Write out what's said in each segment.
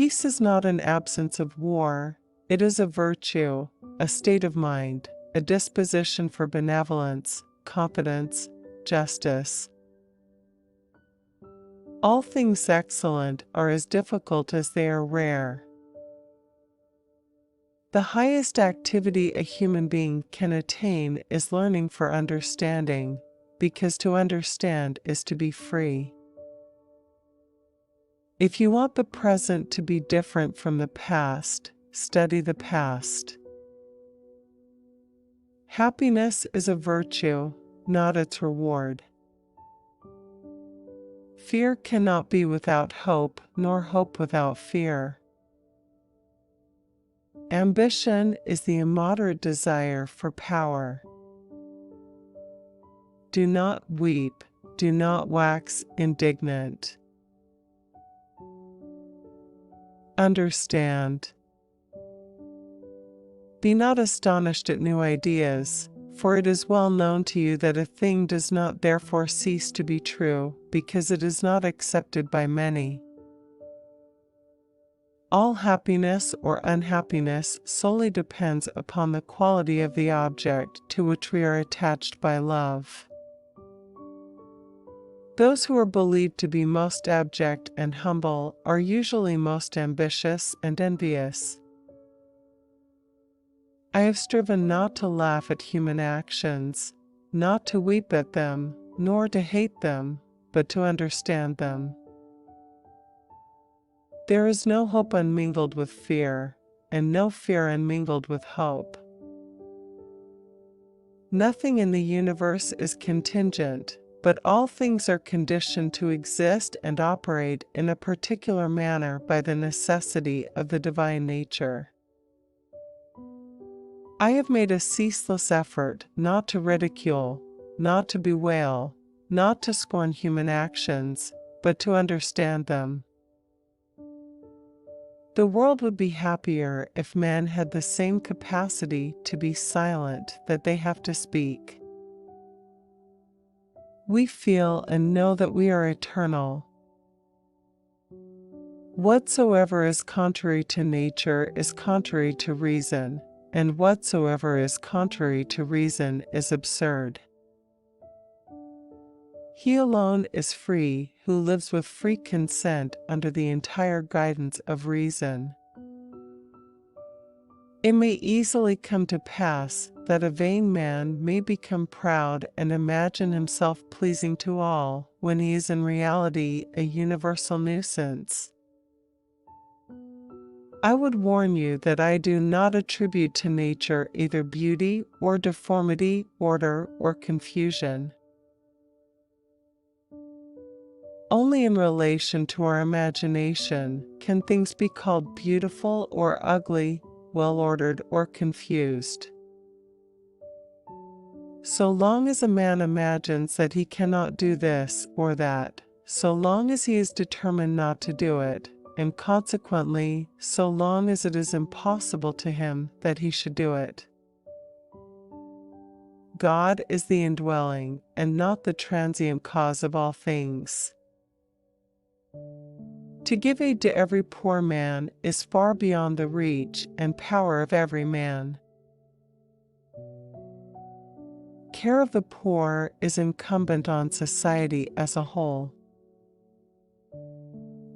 Peace is not an absence of war, it is a virtue, a state of mind, a disposition for benevolence, competence, justice. All things excellent are as difficult as they are rare. The highest activity a human being can attain is learning for understanding, because to understand is to be free. If you want the present to be different from the past, study the past. Happiness is a virtue, not its reward. Fear cannot be without hope, nor hope without fear. Ambition is the immoderate desire for power. Do not weep, do not wax indignant. Understand. Be not astonished at new ideas, for it is well known to you that a thing does not therefore cease to be true, because it is not accepted by many. All happiness or unhappiness solely depends upon the quality of the object to which we are attached by love. Those who are believed to be most abject and humble are usually most ambitious and envious. I have striven not to laugh at human actions, not to weep at them, nor to hate them, but to understand them. There is no hope unmingled with fear, and no fear unmingled with hope. Nothing in the universe is contingent, but all things are conditioned to exist and operate in a particular manner by the necessity of the divine nature. I have made a ceaseless effort not to ridicule, not to bewail, not to scorn human actions, but to understand them. The world would be happier if men had the same capacity to be silent that they have to speak. We feel and know that we are eternal. Whatsoever is contrary to nature is contrary to reason, and whatsoever is contrary to reason is absurd. He alone is free who lives with free consent under the entire guidance of reason. It may easily come to pass that a vain man may become proud and imagine himself pleasing to all, when he is in reality a universal nuisance. I would warn you that I do not attribute to nature either beauty or deformity, order or confusion. Only in relation to our imagination can things be called beautiful or ugly, well-ordered or confused. So long as a man imagines that he cannot do this or that, so long as he is determined not to do it, and consequently, so long as it is impossible to him that he should do it. God is the indwelling and not the transient cause of all things. To give aid to every poor man is far beyond the reach and power of every man. Care of the poor is incumbent on society as a whole.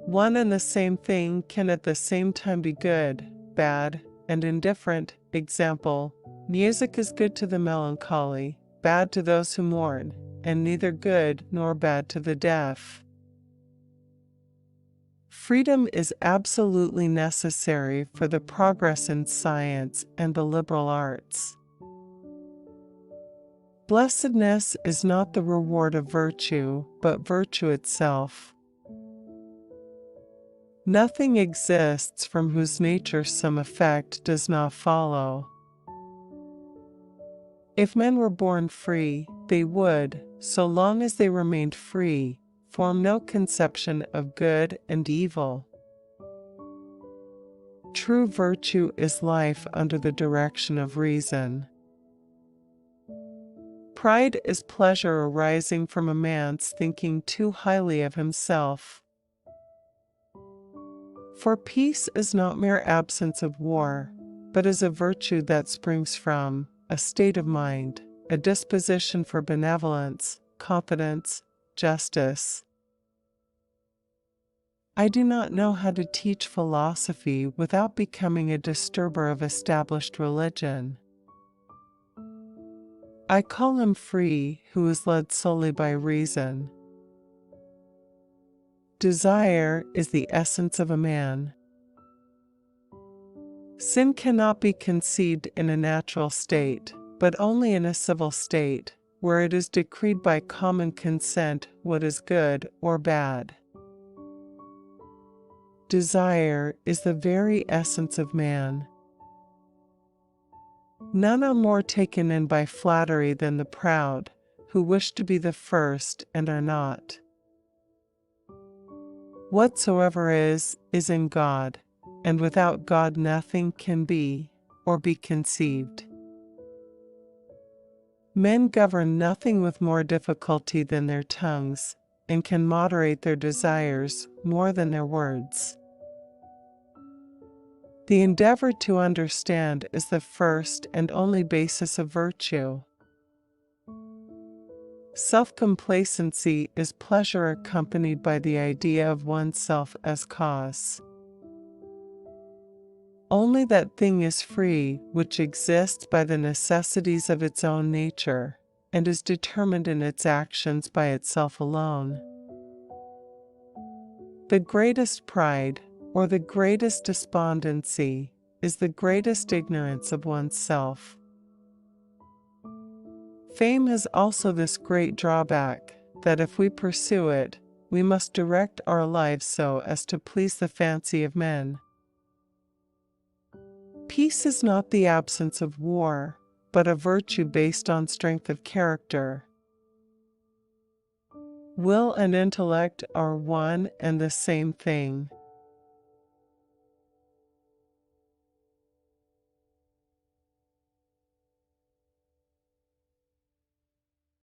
One and the same thing can at the same time be good, bad, and indifferent. Example, music is good to the melancholy, bad to those who mourn, and neither good nor bad to the deaf. Freedom is absolutely necessary for the progress in science and the liberal arts. Blessedness is not the reward of virtue, but virtue itself. Nothing exists from whose nature some effect does not follow. If men were born free, they would, so long as they remained free, form no conception of good and evil. True virtue is life under the direction of reason. Pride is pleasure arising from a man's thinking too highly of himself. For peace is not mere absence of war, but is a virtue that springs from a state of mind, a disposition for benevolence, confidence, justice. I do not know how to teach philosophy without becoming a disturber of established religion. I call him free who is led solely by reason. Desire is the essence of a man. Sin cannot be conceived in a natural state, but only in a civil state, where it is decreed by common consent what is good or bad. Desire is the very essence of man. None are more taken in by flattery than the proud, who wish to be the first and are not. Whatsoever is in God, and without God nothing can be, or be conceived. Men govern nothing with more difficulty than their tongues, and can moderate their desires more than their words. The endeavor to understand is the first and only basis of virtue. Self-complacency is pleasure accompanied by the idea of oneself as cause. Only that thing is free which exists by the necessities of its own nature, and is determined in its actions by itself alone. The greatest pride, or the greatest despondency, is the greatest ignorance of oneself. Fame has also this great drawback, that if we pursue it, we must direct our lives so as to please the fancy of men. Peace is not the absence of war, but a virtue based on strength of character. Will and intellect are one and the same thing.